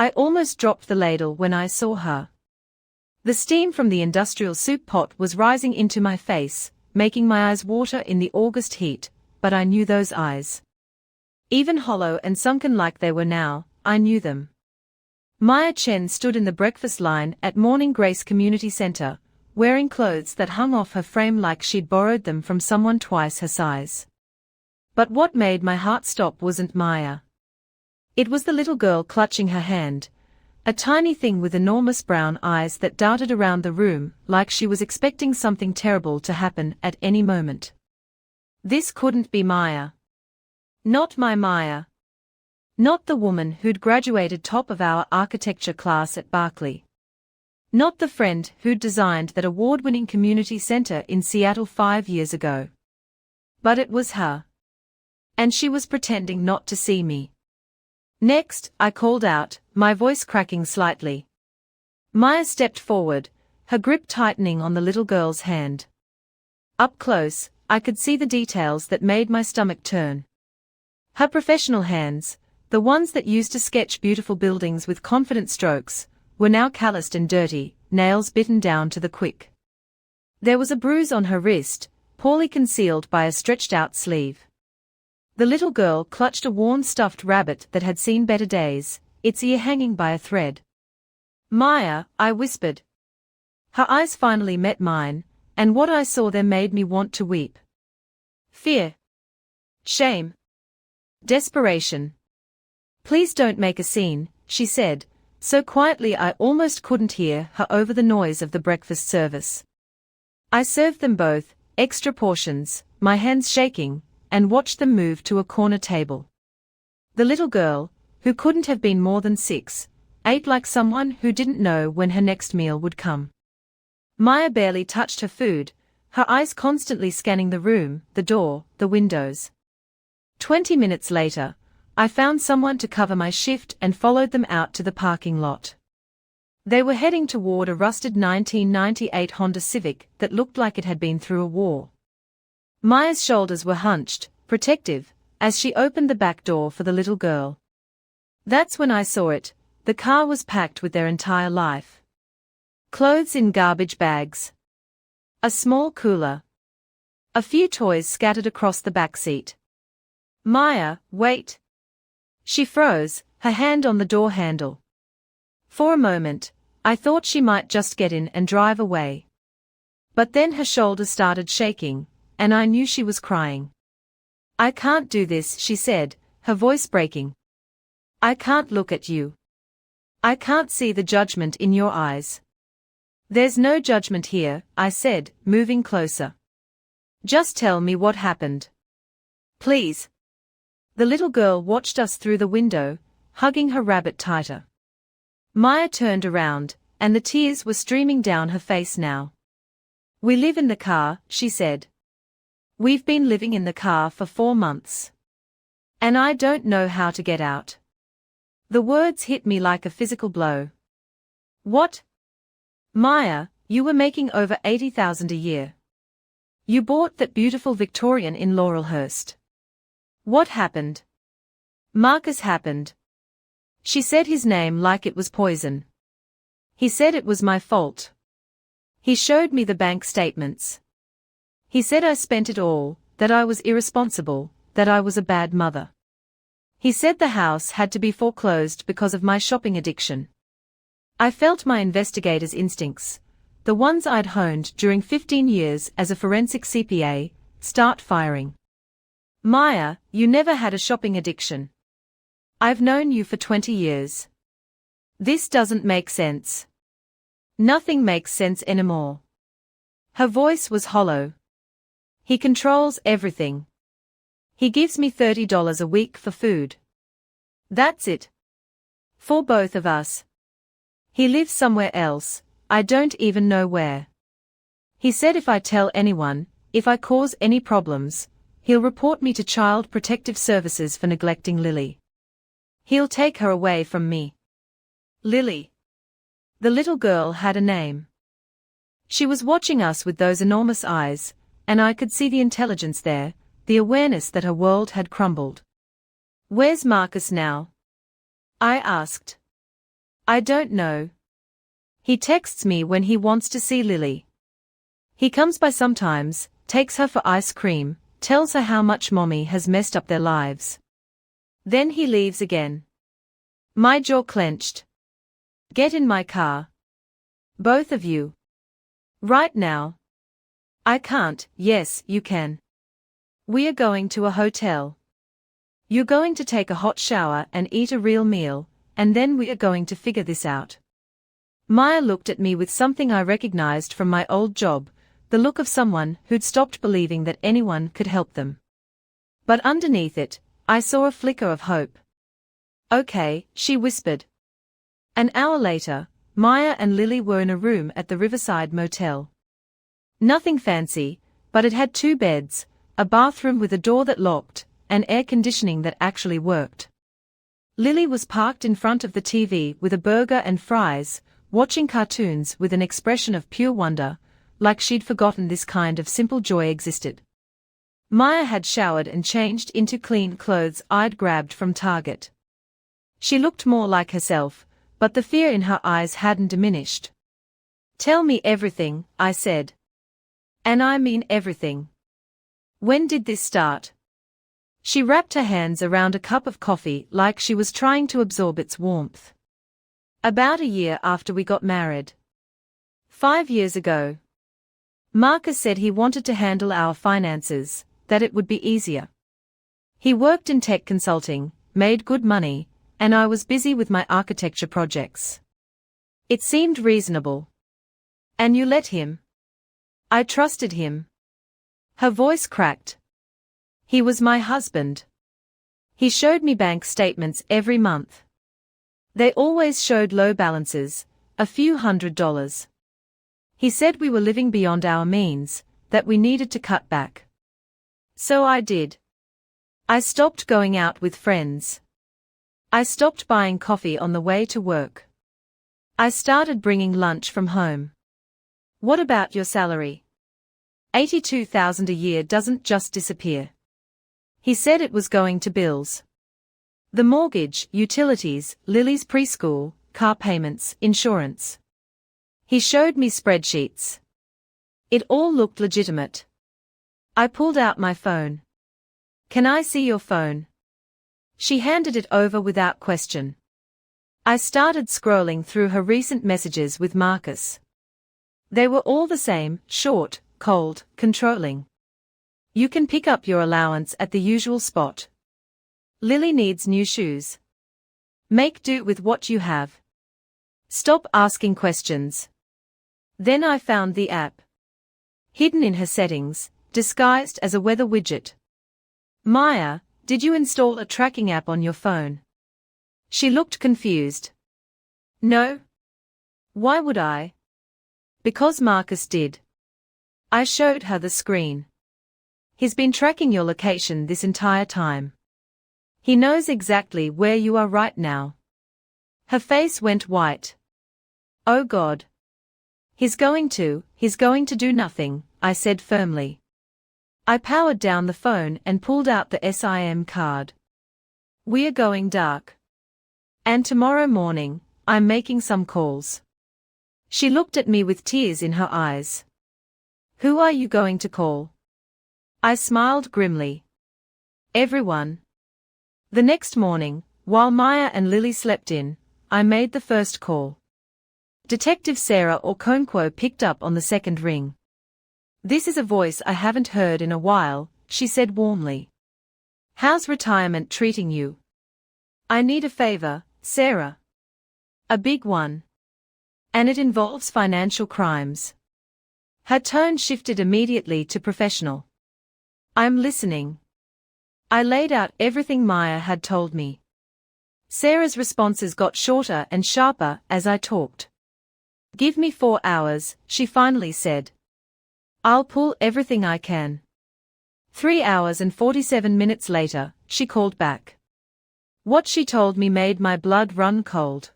I almost dropped the ladle when I saw her. The steam from the industrial soup pot was rising into my face, making my eyes water in the August heat, but I knew those eyes. Even hollow and sunken like they were now, I knew them. Maya Chen stood in the breakfast line at Morning Grace Community Center, wearing clothes that hung off her frame like she'd borrowed them from someone twice her size. But what made my heart stop wasn't Maya. It was the little girl clutching her hand, a tiny thing with enormous brown eyes that darted around the room like she was expecting something terrible to happen at any moment. This couldn't be Maya. Not my Maya. Not the woman who'd graduated top of our architecture class at Berkeley. Not the friend who'd designed that award-winning community center in Seattle 5 years ago. But it was her. And she was pretending not to see me. Next, I called out, my voice cracking slightly. Maya stepped forward, her grip tightening on the little girl's hand. Up close, I could see the details that made my stomach turn. Her professional hands, the ones that used to sketch beautiful buildings with confident strokes, were now calloused and dirty, nails bitten down to the quick. There was a bruise on her wrist, poorly concealed by a stretched-out sleeve. The little girl clutched a worn stuffed rabbit that had seen better days, its ear hanging by a thread. Maya, I whispered. Her eyes finally met mine, and what I saw there made me want to weep. Fear. Shame. Desperation. Please don't make a scene, she said, so quietly I almost couldn't hear her over the noise of the breakfast service. I served them both, extra portions, my hands shaking, and watched them move to a corner table. The little girl, who couldn't have been more than 6, ate like someone who didn't know when her next meal would come. Maya barely touched her food, her eyes constantly scanning the room, the door, the windows. 20 minutes later, I found someone to cover my shift and followed them out to the parking lot. They were heading toward a rusted 1998 Honda Civic that looked like it had been through a war. Maya's shoulders were hunched, protective, as she opened the back door for the little girl. That's when I saw it, the car was packed with their entire life. Clothes in garbage bags. A small cooler. A few toys scattered across the back seat. Maya, wait. She froze, her hand on the door handle. For a moment, I thought she might just get in and drive away. But then her shoulders started shaking, and I knew she was crying. I can't do this, she said, her voice breaking. I can't look at you. I can't see the judgment in your eyes. There's no judgment here, I said, moving closer. Just tell me what happened. Please. The little girl watched us through the window, hugging her rabbit tighter. Maya turned around, and the tears were streaming down her face now. We live in the car, she said. We've been living in the car for 4 months. And I don't know how to get out. The words hit me like a physical blow. What? Maya, you were making over $80,000 a year. You bought that beautiful Victorian in Laurelhurst. What happened? Marcus happened. She said his name like it was poison. He said it was my fault. He showed me the bank statements. He said I spent it all, that I was irresponsible, that I was a bad mother. He said the house had to be foreclosed because of my shopping addiction. I felt my investigator's instincts, the ones I'd honed during 15 years as a forensic CPA, start firing. Maya, you never had a shopping addiction. I've known you for 20 years. This doesn't make sense. Nothing makes sense anymore. Her voice was hollow. He controls everything. He gives me $30 a week for food. That's it. For both of us. He lives somewhere else, I don't even know where. He said if I tell anyone, if I cause any problems, he'll report me to Child Protective Services for neglecting Lily. He'll take her away from me. Lily. The little girl had a name. She was watching us with those enormous eyes, and I could see the intelligence there, the awareness that her world had crumbled. Where's Marcus now? I asked. I don't know. He texts me when he wants to see Lily. He comes by sometimes, takes her for ice cream, tells her how much mommy has messed up their lives. Then he leaves again. My jaw clenched. Get in my car. Both of you. Right now. I can't. Yes, you can. We are going to a hotel. You're going to take a hot shower and eat a real meal, and then we are going to figure this out. Maya looked at me with something I recognized from my old job, the look of someone who'd stopped believing that anyone could help them. But underneath it, I saw a flicker of hope. Okay, she whispered. An hour later, Maya and Lily were in a room at the Riverside Motel. Nothing fancy, but it had 2 beds, a bathroom with a door that locked, and air conditioning that actually worked. Lily was parked in front of the TV with a burger and fries, watching cartoons with an expression of pure wonder, like she'd forgotten this kind of simple joy existed. Maya had showered and changed into clean clothes I'd grabbed from Target. She looked more like herself, but the fear in her eyes hadn't diminished. Tell me everything, I said. And I mean everything. When did this start? She wrapped her hands around a cup of coffee like she was trying to absorb its warmth. About a year after we got married. 5 years ago. Marcus said he wanted to handle our finances, that it would be easier. He worked in tech consulting, made good money, and I was busy with my architecture projects. It seemed reasonable. And you let him? I trusted him. Her voice cracked. He was my husband. He showed me bank statements every month. They always showed low balances, a few $100s. He said we were living beyond our means, that we needed to cut back. So I did. I stopped going out with friends. I stopped buying coffee on the way to work. I started bringing lunch from home. What about your salary? $82,000 a year doesn't just disappear. He said it was going to bills. The mortgage, utilities, Lily's preschool, car payments, insurance. He showed me spreadsheets. It all looked legitimate. I pulled out my phone. Can I see your phone? She handed it over without question. I started scrolling through her recent messages with Marcus. They were all the same, short, cold, controlling. You can pick up your allowance at the usual spot. Lily needs new shoes. Make do with what you have. Stop asking questions. Then I found the app. Hidden in her settings, disguised as a weather widget. Maya, did you install a tracking app on your phone? She looked confused. No. Why would I? Because Marcus did. I showed her the screen. He's been tracking your location this entire time. He knows exactly where you are right now. Her face went white. Oh God. He's going to do nothing, I said firmly. I powered down the phone and pulled out the SIM card. We are going dark. And tomorrow morning, I'm making some calls. She looked at me with tears in her eyes. Who are you going to call? I smiled grimly. Everyone. The next morning, while Maya and Lily slept in, I made the first call. Detective Sarah Okonkwo picked up on the second ring. This is a voice I haven't heard in a while, she said warmly. How's retirement treating you? I need a favor, Sarah. A big one. And it involves financial crimes. Her tone shifted immediately to professional. I'm listening. I laid out everything Maya had told me. Sarah's responses got shorter and sharper as I talked. Give me 4 hours, she finally said. I'll pull everything I can. 3 hours and 47 minutes later, she called back. What she told me made my blood run cold.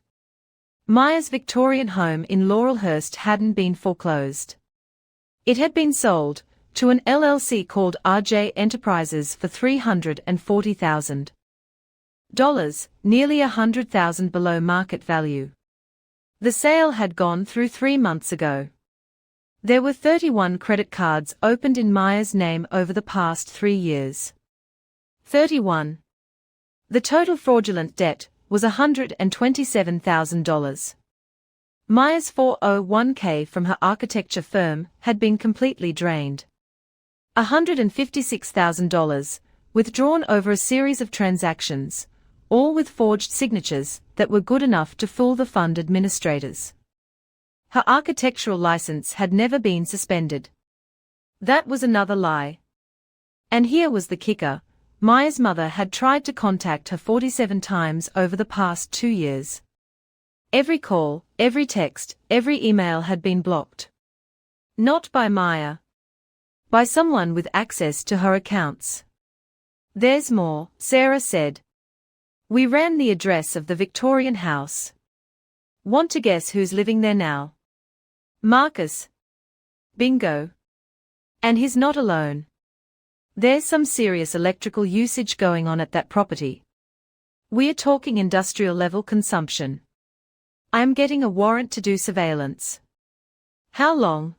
Maya's Victorian home in Laurelhurst hadn't been foreclosed. It had been sold to an LLC called RJ Enterprises for $340,000. Nearly $100,000 below market value. The sale had gone through 3 months ago. There were 31 credit cards opened in Maya's name over the past 3 years. 31. The total fraudulent debt was $127,000. Maya's 401k from her architecture firm had been completely drained. $156,000, withdrawn over a series of transactions, all with forged signatures that were good enough to fool the fund administrators. Her architectural license had never been suspended. That was another lie. And here was the kicker: Maya's mother had tried to contact her 47 times over the past 2 years. Every call, every text, every email had been blocked. Not by Maya. By someone with access to her accounts. There's more, Sarah said. We ran the address of the Victorian house. Want to guess who's living there now? Marcus. Bingo. And he's not alone. There's some serious electrical usage going on at that property. We're talking industrial level consumption. I'm getting a warrant to do surveillance. How long?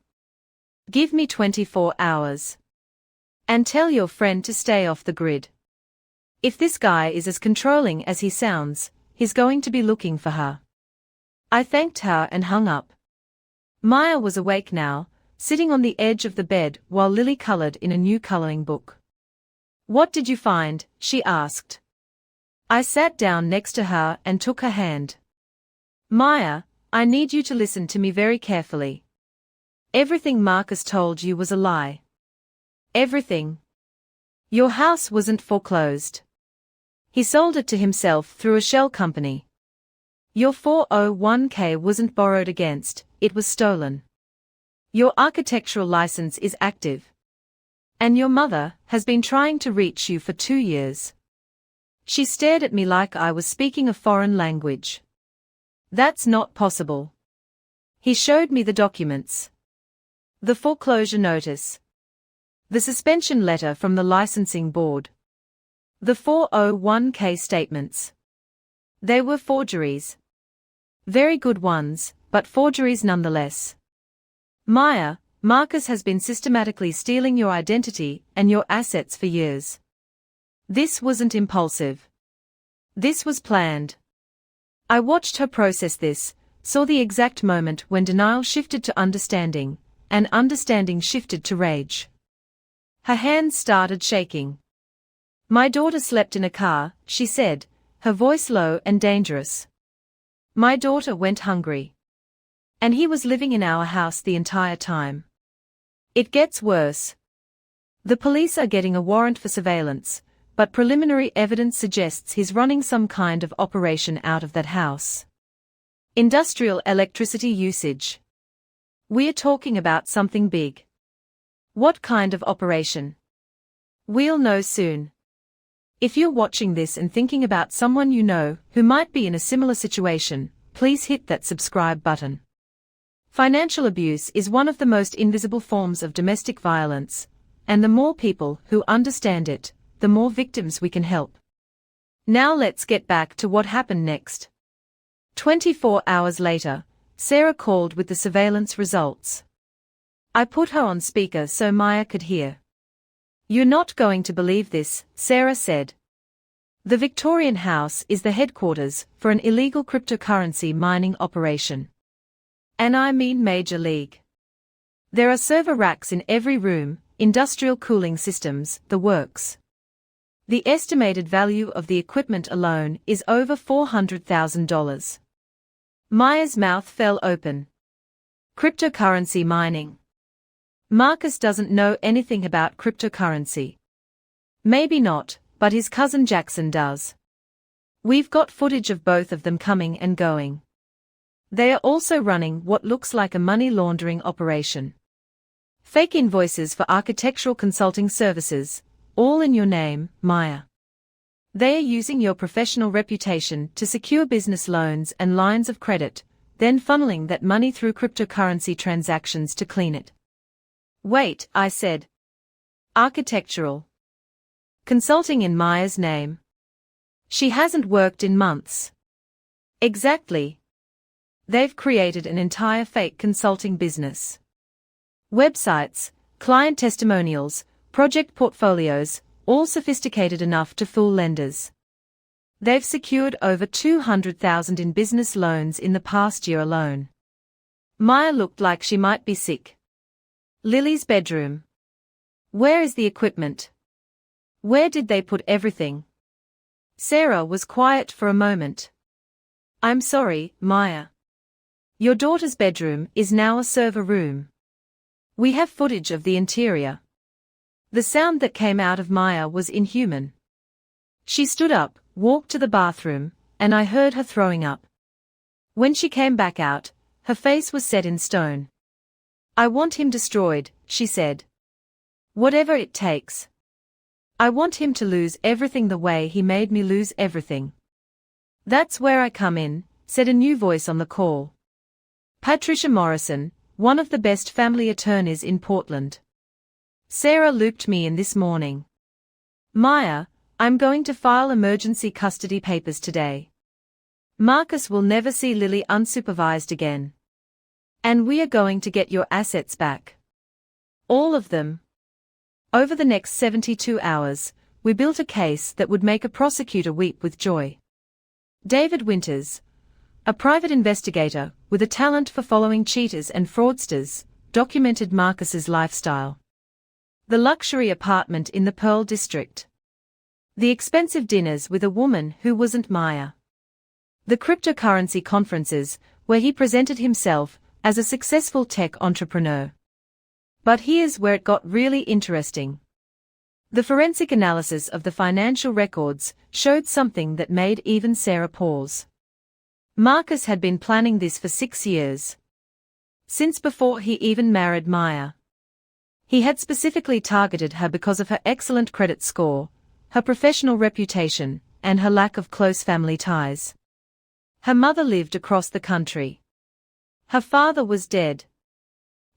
Give me 24 hours. And tell your friend to stay off the grid. If this guy is as controlling as he sounds, he's going to be looking for her. I thanked her and hung up. Maya was awake now, sitting on the edge of the bed while Lily colored in a new coloring book. What did you find? She asked. I sat down next to her and took her hand. Maya, I need you to listen to me very carefully. Everything Marcus told you was a lie. Everything. Your house wasn't foreclosed. He sold it to himself through a shell company. Your 401k wasn't borrowed against, it was stolen. Your architectural license is active. And your mother has been trying to reach you for 2 years. She stared at me like I was speaking a foreign language. That's not possible. He showed me the documents. The foreclosure notice. The suspension letter from the licensing board. The 401k statements. They were forgeries. Very good ones, but forgeries nonetheless. Maya, Marcus has been systematically stealing your identity and your assets for years. This wasn't impulsive. This was planned. I watched her process this, saw the exact moment when denial shifted to understanding, and understanding shifted to rage. Her hands started shaking. My daughter slept in a car, she said, her voice low and dangerous. My daughter went hungry. And he was living in our house the entire time. It gets worse. The police are getting a warrant for surveillance, but preliminary evidence suggests he's running some kind of operation out of that house. Industrial electricity usage. We're talking about something big. What kind of operation? We'll know soon. If you're watching this and thinking about someone you know who might be in a similar situation, please hit that subscribe button. Financial abuse is one of the most invisible forms of domestic violence, and the more people who understand it, the more victims we can help. Now let's get back to what happened next. 24 hours later, Sarah called with the surveillance results. I put her on speaker so Maya could hear. You're not going to believe this, Sarah said. The Victorian house is the headquarters for an illegal cryptocurrency mining operation. And I mean major league. There are server racks in every room, industrial cooling systems, the works. The estimated value of the equipment alone is over $400,000. Maya's mouth fell open. Cryptocurrency mining. Marcus doesn't know anything about cryptocurrency. Maybe not, but his cousin Jackson does. We've got footage of both of them coming and going. They are also running what looks like a money laundering operation. Fake invoices for architectural consulting services, all in your name, Maya. They are using your professional reputation to secure business loans and lines of credit, then funneling that money through cryptocurrency transactions to clean it. Wait, I said. Architectural consulting in Maya's name. She hasn't worked in months. Exactly. They've created an entire fake consulting business. Websites, client testimonials, project portfolios, all sophisticated enough to fool lenders. They've secured over $200,000 in business loans in the past year alone. Maya looked like she might be sick. Lily's bedroom. Where is the equipment? Where did they put everything? Sarah was quiet for a moment. I'm sorry, Maya. Your daughter's bedroom is now a server room. We have footage of the interior. The sound that came out of Maya was inhuman. She stood up, walked to the bathroom, and I heard her throwing up. When she came back out, her face was set in stone. I want him destroyed, she said. Whatever it takes. I want him to lose everything the way he made me lose everything. That's where I come in, said a new voice on the call. Patricia Morrison, one of the best family attorneys in Portland. Sarah looped me in this morning. Maya, I'm going to file emergency custody papers today. Marcus will never see Lily unsupervised again. And we are going to get your assets back. All of them. Over the next 72 hours, we built a case that would make a prosecutor weep with joy. David Winters, a private investigator with a talent for following cheaters and fraudsters, documented Marcus's lifestyle. The luxury apartment in the Pearl District. The expensive dinners with a woman who wasn't Maya. The cryptocurrency conferences, where he presented himself as a successful tech entrepreneur. But here's where it got really interesting. The forensic analysis of the financial records showed something that made even Sarah pause. Marcus had been planning this for 6 years. Since before he even married Maya. He had specifically targeted her because of her excellent credit score, her professional reputation, and her lack of close family ties. Her mother lived across the country. Her father was dead.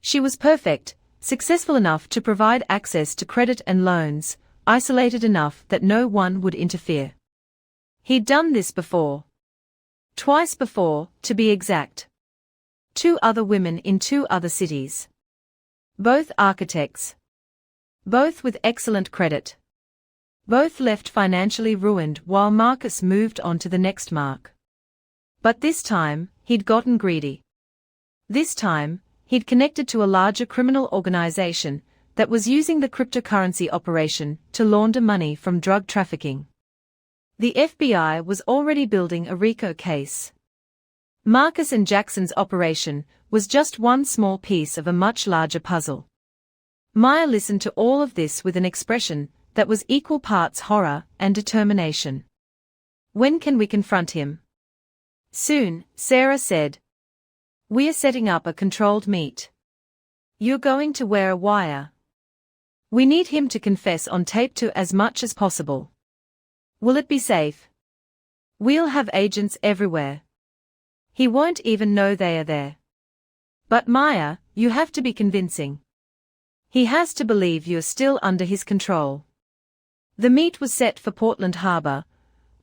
She was perfect, successful enough to provide access to credit and loans, isolated enough that no one would interfere. He'd done this before. Twice before, to be exact. 2 other women in 2 other cities. Both architects. Both with excellent credit. Both left financially ruined while Marcus moved on to the next mark. But this time, he'd gotten greedy. This time, he'd connected to a larger criminal organization that was using the cryptocurrency operation to launder money from drug trafficking. The FBI was already building a RICO case. Marcus and Jackson's operation was just one small piece of a much larger puzzle. Maya listened to all of this with an expression that was equal parts horror and determination. When can we confront him? Soon, Sarah said. We're setting up a controlled meet. You're going to wear a wire. We need him to confess on tape to as much as possible. Will it be safe? We'll have agents everywhere. He won't even know they are there. But Maya, you have to be convincing. He has to believe you're still under his control. The meet was set for Portland Harbor,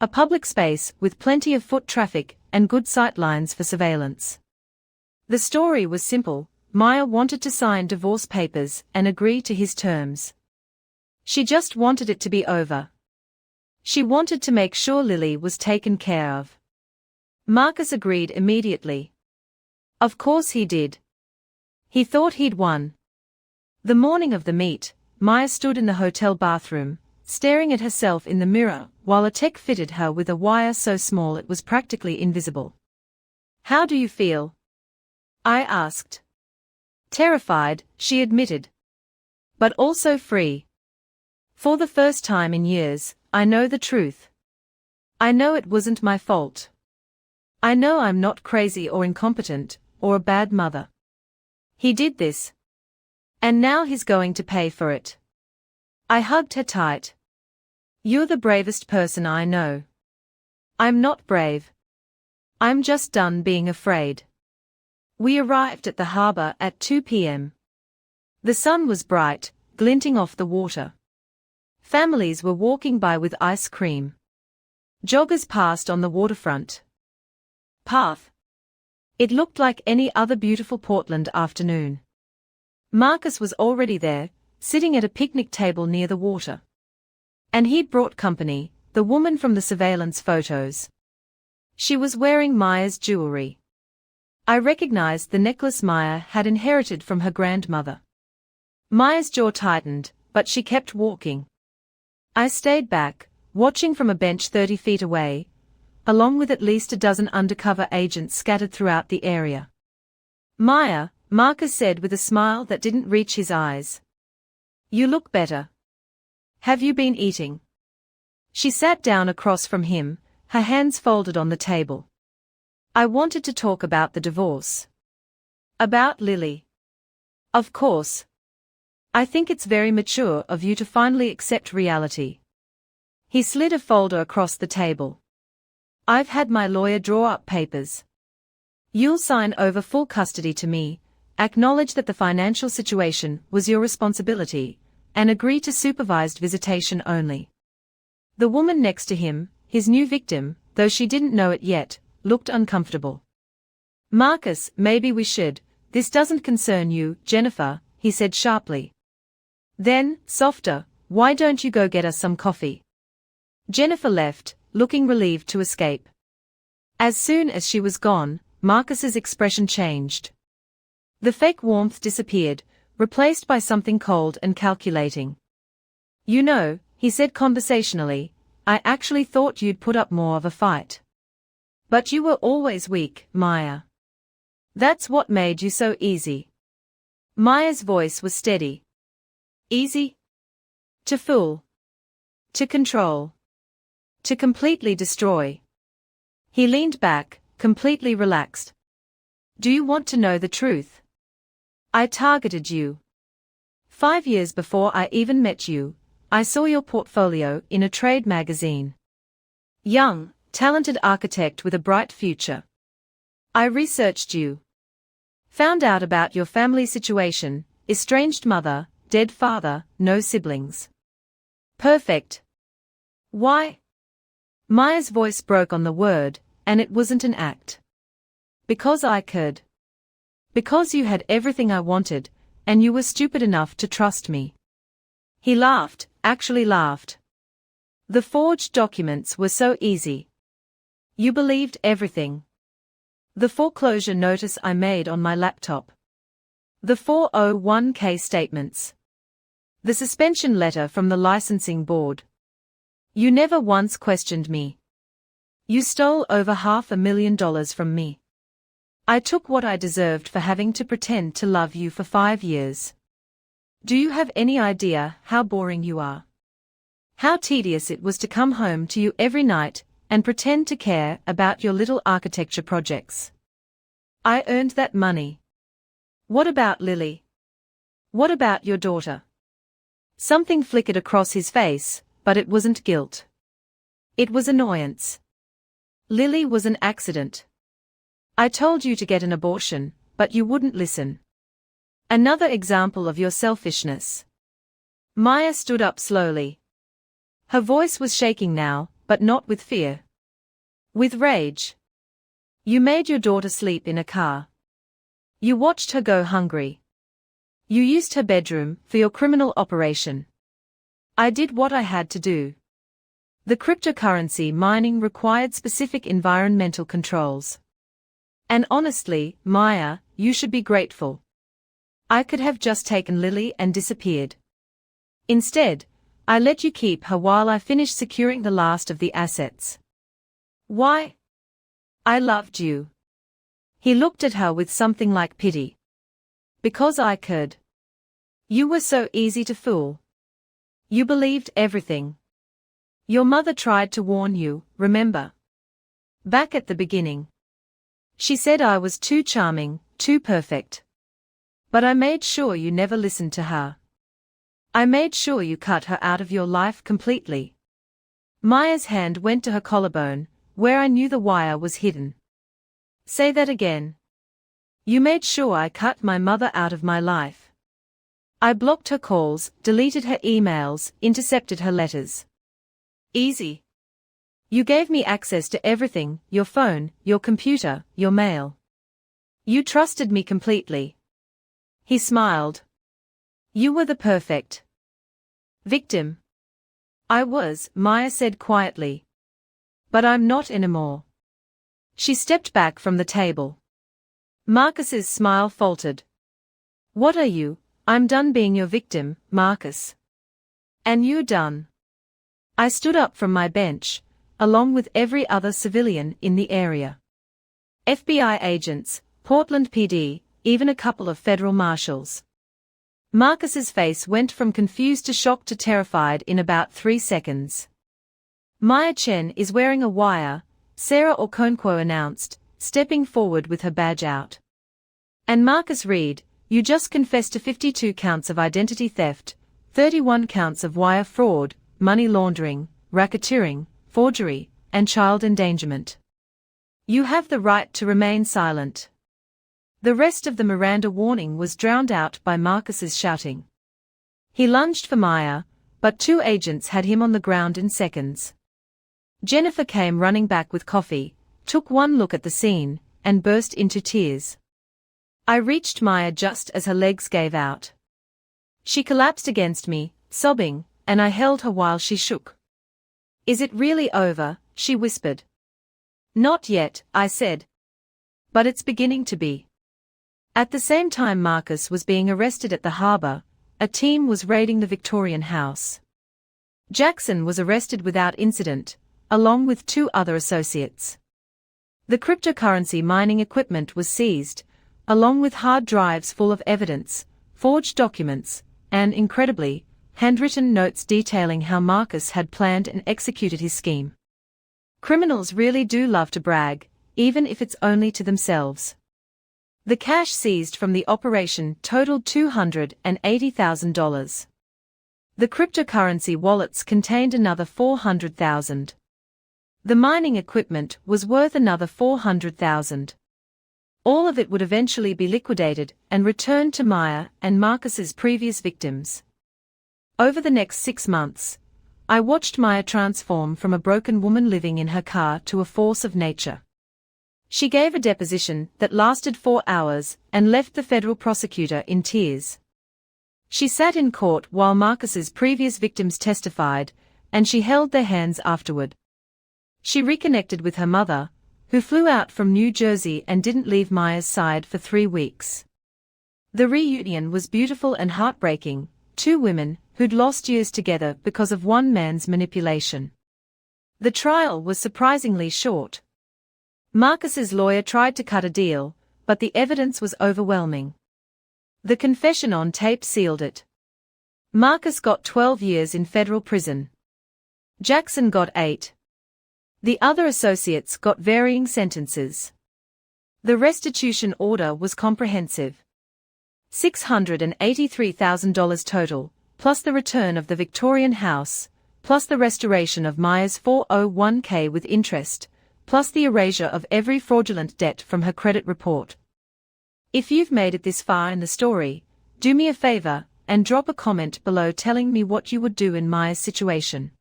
a public space with plenty of foot traffic and good sightlines for surveillance. The story was simple. Maya wanted to sign divorce papers and agree to his terms. She just wanted it to be over. She wanted to make sure Lily was taken care of. Marcus agreed immediately. Of course he did. He thought he'd won. The morning of the meet, Maya stood in the hotel bathroom, staring at herself in the mirror, while a tech fitted her with a wire so small it was practically invisible. How do you feel? I asked. Terrified, she admitted. But also free. For the first time in years, I know the truth. I know it wasn't my fault. I know I'm not crazy or incompetent, or a bad mother. He did this. And now he's going to pay for it. I hugged her tight. You're the bravest person I know. I'm not brave. I'm just done being afraid. We arrived at the harbor at 2 p.m. The sun was bright, glinting off the water. Families were walking by with ice cream. Joggers passed on the waterfront path. It looked like any other beautiful Portland afternoon. Marcus was already there, sitting at a picnic table near the water. And he'd brought company, the woman from the surveillance photos. She was wearing Maya's jewelry. I recognized the necklace Maya had inherited from her grandmother. Maya's jaw tightened, but she kept walking. I stayed back, watching from a bench 30 feet away, along with at least a dozen undercover agents scattered throughout the area. Maya, Marcus said with a smile that didn't reach his eyes. You look better. Have you been eating? She sat down across from him, her hands folded on the table. I wanted to talk about the divorce. About Lily. Of course. I think it's very mature of you to finally accept reality. He slid a folder across the table. I've had my lawyer draw up papers. You'll sign over full custody to me, acknowledge that the financial situation was your responsibility, and agree to supervised visitation only. The woman next to him, his new victim, though she didn't know it yet, looked uncomfortable. Marcus, maybe we should. This doesn't concern you, Jennifer, he said sharply. Then, softer, why don't you go get us some coffee? Jennifer left, looking relieved to escape. As soon as she was gone, Marcus's expression changed. The fake warmth disappeared, replaced by something cold and calculating. You know, he said conversationally, I actually thought you'd put up more of a fight. But you were always weak, Maya. That's what made you so easy. Maya's voice was steady. Easy? To fool. To control. To completely destroy. He leaned back, completely relaxed. Do you want to know the truth? I targeted you. 5 years before I even met you, I saw your portfolio in a trade magazine. Young, talented architect with a bright future. I researched you. Found out about your family situation, estranged mother, dead father, no siblings. Perfect. Why? Maya's voice broke on the word, and it wasn't an act. Because I could. Because you had everything I wanted, and you were stupid enough to trust me. He laughed, actually laughed. The forged documents were so easy. You believed everything. The foreclosure notice I made on my laptop. The 401k statements. The suspension letter from the licensing board. You never once questioned me. You stole over $500,000 from me. I took what I deserved for having to pretend to love you for 5 years. Do you have any idea how boring you are? How tedious it was to come home to you every night and pretend to care about your little architecture projects. I earned that money. What about Lily? What about your daughter? Something flickered across his face, but it wasn't guilt. It was annoyance. Lily was an accident. I told you to get an abortion, but you wouldn't listen. Another example of your selfishness. Maya stood up slowly. Her voice was shaking now, but not with fear. With rage. You made your daughter sleep in a car. You watched her go hungry. You used her bedroom for your criminal operation. I did what I had to do. The cryptocurrency mining required specific environmental controls. And honestly, Maya, you should be grateful. I could have just taken Lily and disappeared. Instead, I let you keep her while I finished securing the last of the assets. Why? I loved you. He looked at her with something like pity. Because I could. You were so easy to fool. You believed everything. Your mother tried to warn you, remember? Back at the beginning. She said I was too charming, too perfect. But I made sure you never listened to her. I made sure you cut her out of your life completely. Maya's hand went to her collarbone, where I knew the wire was hidden. Say that again. You made sure I cut my mother out of my life. I blocked her calls, deleted her emails, intercepted her letters. Easy. You gave me access to everything, your phone, your computer, your mail. You trusted me completely. He smiled. You were the perfect victim. I was, Maya said quietly. But I'm not anymore. She stepped back from the table. Marcus's smile faltered. What are you? I'm done being your victim, Marcus. And you're done. I stood up from my bench, along with every other civilian in the area. FBI agents, Portland PD, even a couple of federal marshals. Marcus's face went from confused to shocked to terrified in about 3 seconds. Maya Chen is wearing a wire, Sarah Okonkwo announced, stepping forward with her badge out. And Marcus Reed, you just confessed to 52 counts of identity theft, 31 counts of wire fraud, money laundering, racketeering, forgery, and child endangerment. You have the right to remain silent. The rest of the Miranda warning was drowned out by Marcus's shouting. He lunged for Maya, but 2 agents had him on the ground in seconds. Jennifer came running back with coffee, took one look at the scene, and burst into tears. I reached Maya just as her legs gave out. She collapsed against me, sobbing, and I held her while she shook. Is it really over? She whispered. Not yet, I said. But it's beginning to be. At the same time Marcus was being arrested at the harbor, a team was raiding the Victorian house. Jackson was arrested without incident, along with 2 other associates. The cryptocurrency mining equipment was seized, along with hard drives full of evidence, forged documents, and, incredibly, handwritten notes detailing how Marcus had planned and executed his scheme. Criminals really do love to brag, even if it's only to themselves. The cash seized from the operation totaled $280,000. The cryptocurrency wallets contained another $400,000. The mining equipment was worth another $400,000. All of it would eventually be liquidated and returned to Maya and Marcus's previous victims. Over the next 6 months, I watched Maya transform from a broken woman living in her car to a force of nature. She gave a deposition that lasted 4 hours and left the federal prosecutor in tears. She sat in court while Marcus's previous victims testified, and she held their hands afterward. She reconnected with her mother, who flew out from New Jersey and didn't leave Maya's side for 3 weeks. The reunion was beautiful and heartbreaking, 2 women who'd lost years together because of one man's manipulation. The trial was surprisingly short. Marcus's lawyer tried to cut a deal, but the evidence was overwhelming. The confession on tape sealed it. Marcus got 12 years in federal prison. Jackson got 8. The other associates got varying sentences. The restitution order was comprehensive. $683,000 total, plus the return of the Victorian house, plus the restoration of Maya's 401k with interest, plus the erasure of every fraudulent debt from her credit report. If you've made it this far in the story, do me a favor and drop a comment below telling me what you would do in Maya's situation.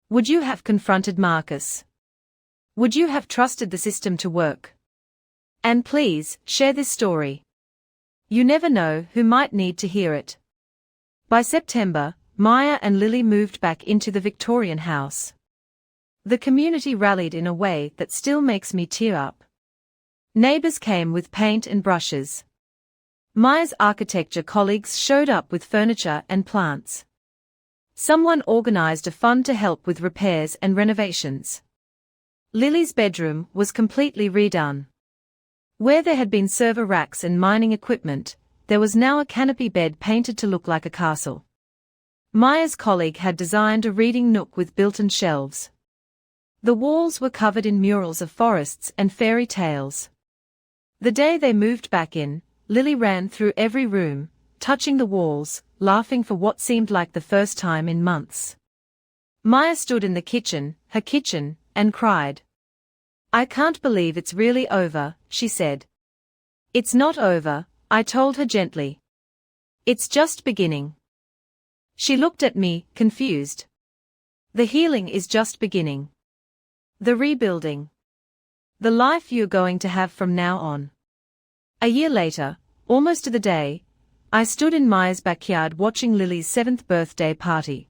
Would you have confronted Marcus? Would you have trusted the system to work? And please, share this story. You never know who might need to hear it. By September, Maya and Lily moved back into the Victorian house. The community rallied in a way that still makes me tear up. Neighbors came with paint and brushes. Maya's architecture colleagues showed up with furniture and plants. Someone organized a fund to help with repairs and renovations. Lily's bedroom was completely redone. Where there had been server racks and mining equipment, there was now a canopy bed painted to look like a castle. Maya's colleague had designed a reading nook with built-in shelves. The walls were covered in murals of forests and fairy tales. The day they moved back in, Lily ran through every room, touching the walls, laughing for what seemed like the first time in months. Maya stood in the kitchen, her kitchen, and cried. I can't believe it's really over, she said. It's not over, I told her gently. It's just beginning. She looked at me, confused. The healing is just beginning. The rebuilding. The life you're going to have from now on. A year later, almost to the day, I stood in Maya's backyard watching Lily's 7th birthday party.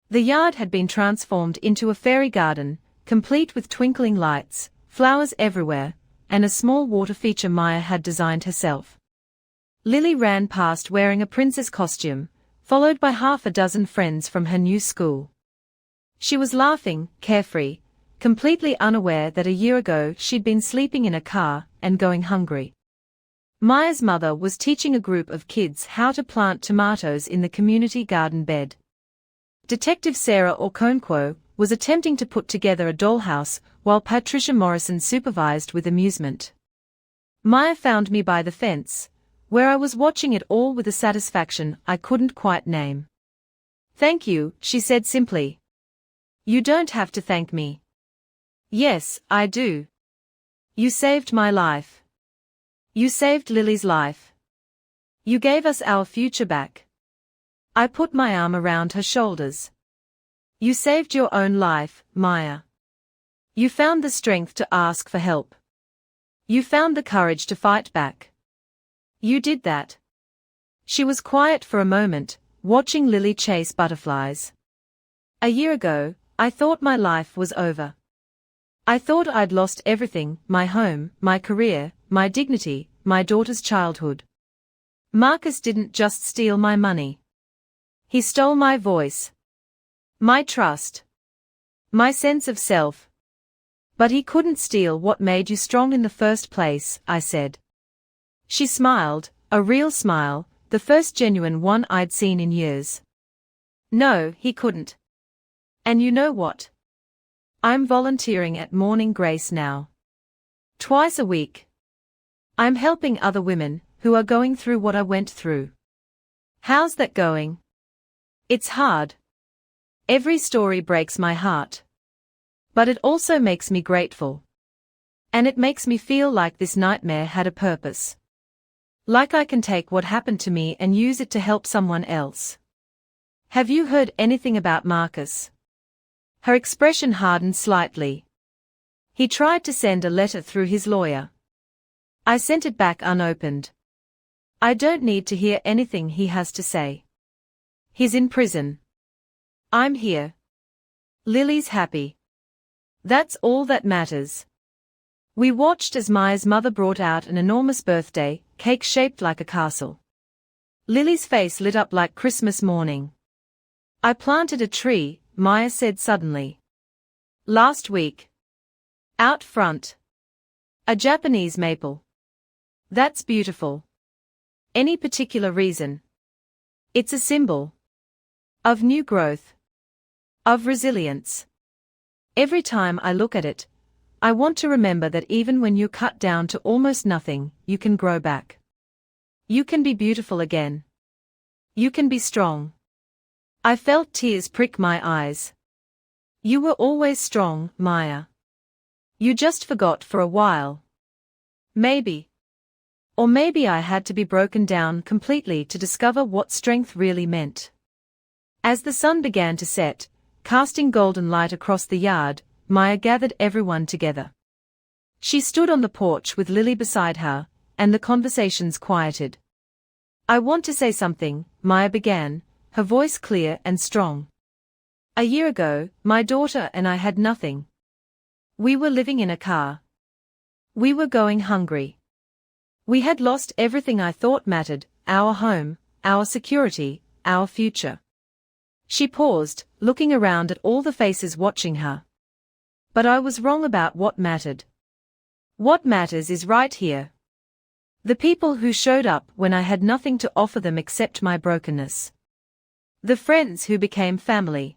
The yard had been transformed into a fairy garden, complete with twinkling lights, flowers everywhere, and a small water feature Maya had designed herself. Lily ran past wearing a princess costume, followed by half a dozen friends from her new school. She was laughing, carefree, completely unaware that a year ago she'd been sleeping in a car and going hungry. Maya's mother was teaching a group of kids how to plant tomatoes in the community garden bed. Detective Sarah Okonkwo was attempting to put together a dollhouse while Patricia Morrison supervised with amusement. Maya found me by the fence, where I was watching it all with a satisfaction I couldn't quite name. "Thank you," she said simply. "You don't have to thank me." "Yes, I do. You saved my life. You saved Lily's life. You gave us our future back." I put my arm around her shoulders. "You saved your own life, Maya. You found the strength to ask for help. You found the courage to fight back. You did that." She was quiet for a moment, watching Lily chase butterflies. "A year ago, I thought my life was over. I thought I'd lost everything, my home, my career, my dignity, my daughter's childhood. Marcus didn't just steal my money. He stole my voice, my trust, my sense of self. But he couldn't steal what made you strong in the first place," I said. She smiled, a real smile, the first genuine one I'd seen in years. "No, he couldn't. And you know what? I'm volunteering at Morning Grace now. Twice a week. I'm helping other women who are going through what I went through." "How's that going?" "It's hard. Every story breaks my heart. But it also makes me grateful. And it makes me feel like this nightmare had a purpose. Like I can take what happened to me and use it to help someone else." "Have you heard anything about Marcus?" Her expression hardened slightly. "He tried to send a letter through his lawyer. I sent it back unopened. I don't need to hear anything he has to say. He's in prison. I'm here. Lily's happy. That's all that matters." We watched as Maya's mother brought out an enormous birthday cake shaped like a castle. Lily's face lit up like Christmas morning. "I planted a tree," Maya said suddenly. "Last week. Out front. A Japanese maple. That's beautiful. Any particular reason?" "It's a symbol of new growth. Of resilience. Every time I look at it, I want to remember that even when you're cut down to almost nothing, you can grow back. You can be beautiful again. You can be strong." I felt tears prick my eyes. "You were always strong, Maya. You just forgot for a while. Maybe. Or maybe I had to be broken down completely to discover what strength really meant." As the sun began to set, casting golden light across the yard, Maya gathered everyone together. She stood on the porch with Lily beside her, and the conversations quieted. "I want to say something," Maya began, her voice clear and strong. "A year ago, my daughter and I had nothing. We were living in a car. We were going hungry. We had lost everything I thought mattered, our home, our security, our future." She paused, looking around at all the faces watching her. "But I was wrong about what mattered. What matters is right here. The people who showed up when I had nothing to offer them except my brokenness. The friends who became family.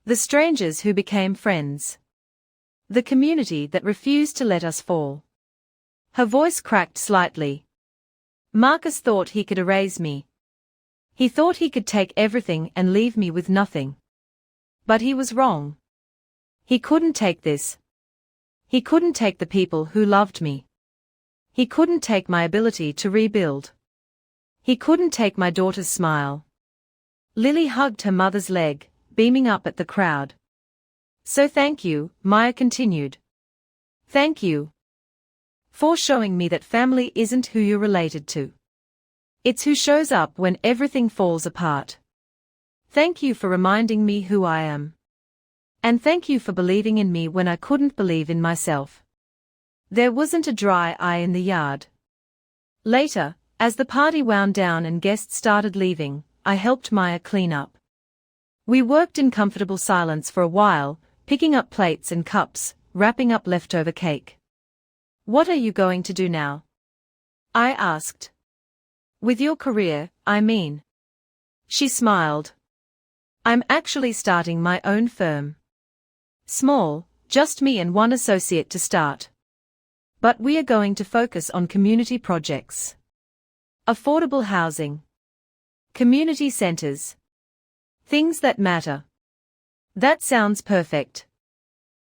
The strangers who became friends. The community that refused to let us fall." Her voice cracked slightly. "Marcus thought he could erase me. He thought he could take everything and leave me with nothing. But he was wrong. He couldn't take this. He couldn't take the people who loved me. He couldn't take my ability to rebuild. He couldn't take my daughter's smile." Lily hugged her mother's leg, beaming up at the crowd. "So thank you," Maya continued. "Thank you For showing me that family isn't who you're related to. It's who shows up when everything falls apart. Thank you for reminding me who I am. And thank you for believing in me when I couldn't believe in myself. There wasn't a dry eye in the yard. Later, as the party wound down and guests started leaving, I helped Maya clean up. We worked in comfortable silence for a while, picking up plates and cups, wrapping up leftover cake. What are you going to do now? I asked. With your career, I mean. She smiled. I'm actually starting my own firm. Small, just me and one associate to start. But we are going to focus on community projects. Affordable housing. Community centers. Things that matter. That sounds perfect.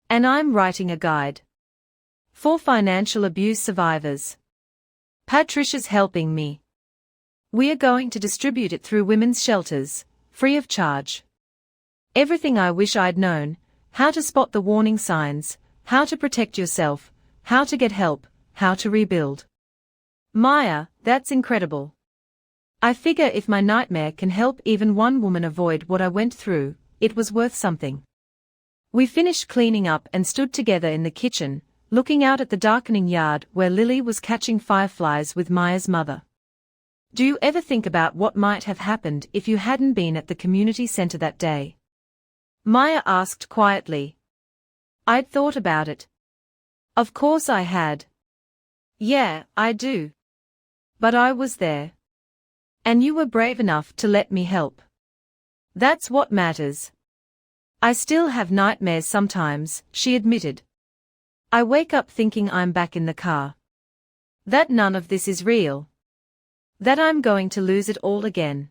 And I'm writing a guide. For financial abuse survivors. Patricia's helping me. We are going to distribute it through women's shelters, free of charge. Everything I wish I'd known, how to spot the warning signs, how to protect yourself, how to get help, how to rebuild. Maya, that's incredible. I figure if my nightmare can help even one woman avoid what I went through, it was worth something. We finished cleaning up and stood together in the kitchen, looking out at the darkening yard where Lily was catching fireflies with Maya's mother. Do you ever think about what might have happened if you hadn't been at the community center that day? Maya asked quietly. I'd thought about it. Of course I had. Yeah, I do. But I was there. And you were brave enough to let me help. That's what matters. I still have nightmares sometimes, she admitted. I wake up thinking I'm back in the car. That none of this is real. That I'm going to lose it all again.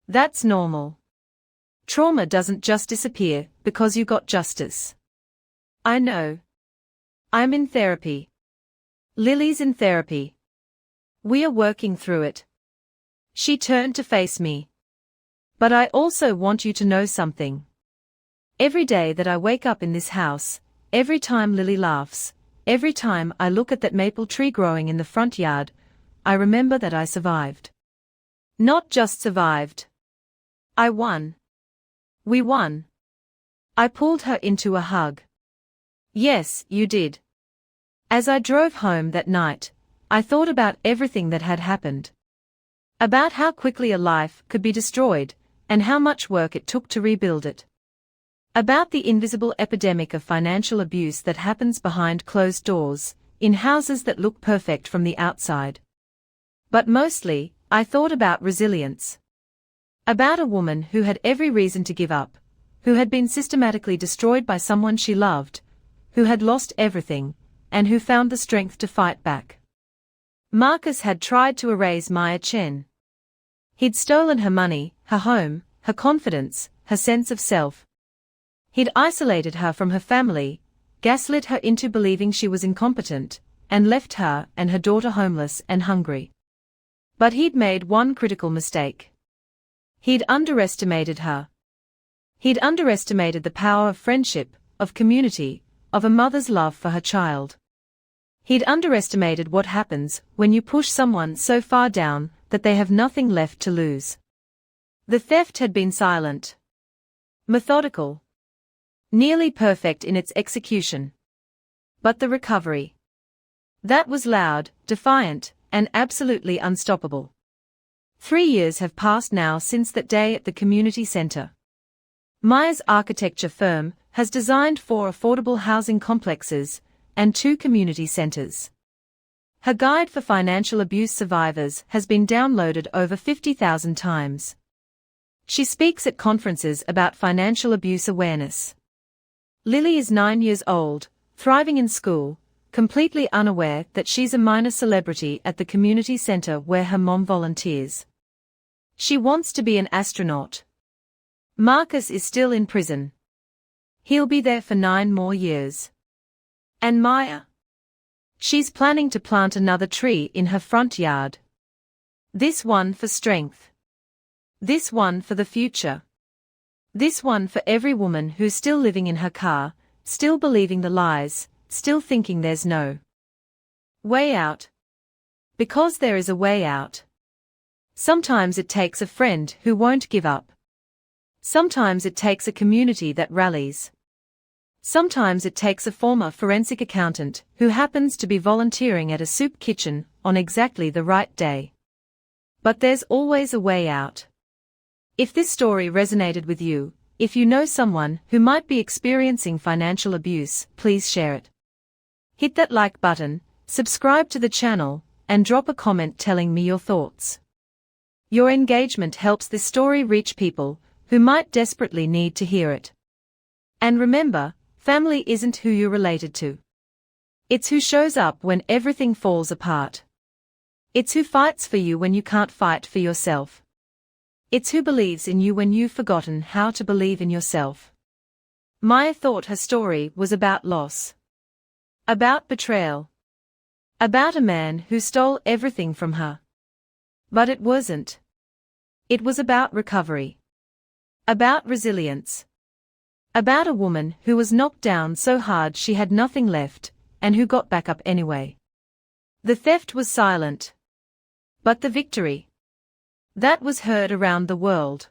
That's normal. Trauma doesn't just disappear because you got justice. I know. I'm in therapy. Lily's in therapy. We are working through it. She turned to face me. But I also want you to know something. Every day that I wake up in this house, every time Lily laughs, every time I look at that maple tree growing in the front yard, I remember that I survived. Not just survived. I won. We won. I pulled her into a hug. Yes, you did. As I drove home that night, I thought about everything that had happened. About how quickly a life could be destroyed, and how much work it took to rebuild it. About the invisible epidemic of financial abuse that happens behind closed doors, in houses that look perfect from the outside. But mostly, I thought about resilience. About a woman who had every reason to give up, who had been systematically destroyed by someone she loved, who had lost everything, and who found the strength to fight back. Marcus had tried to erase Maya Chen. He'd stolen her money, her home, her confidence, her sense of self. He'd isolated her from her family, gaslit her into believing she was incompetent, and left her and her daughter homeless and hungry. But he'd made one critical mistake. He'd underestimated her. He'd underestimated the power of friendship, of community, of a mother's love for her child. He'd underestimated what happens when you push someone so far down that they have nothing left to lose. The theft had been silent. Methodical. Nearly perfect in its execution. But the recovery. That was loud, defiant, and absolutely unstoppable. 3 years have passed now since that day at the community center. Maya's architecture firm has designed 4 affordable housing complexes and 2 community centers. Her guide for financial abuse survivors has been downloaded over 50,000 times. She speaks at conferences about financial abuse awareness. Lily is 9 years old, thriving in school, completely unaware that she's a minor celebrity at the community center where her mom volunteers. She wants to be an astronaut. Marcus is still in prison. He'll be there for 9 more years. And Maya? She's planning to plant another tree in her front yard. This one for strength. This one for the future. This one for every woman who's still living in her car, still believing the lies, still thinking there's no Way out. Because there is a way out. Sometimes it takes a friend who won't give up. Sometimes it takes a community that rallies. Sometimes it takes a former forensic accountant who happens to be volunteering at a soup kitchen on exactly the right day. But there's always a way out. If this story resonated with you, if you know someone who might be experiencing financial abuse, please share it. Hit that like button, subscribe to the channel, and drop a comment telling me your thoughts. Your engagement helps this story reach people who might desperately need to hear it. And remember, family isn't who you're related to. It's who shows up when everything falls apart. It's who fights for you when you can't fight for yourself. It's who believes in you when you've forgotten how to believe in yourself. Maya thought her story was about loss. About betrayal. About a man who stole everything from her. But it wasn't. It was about recovery. About resilience. About a woman who was knocked down so hard she had nothing left, and who got back up anyway. The theft was silent. But the victory, that was heard around the world.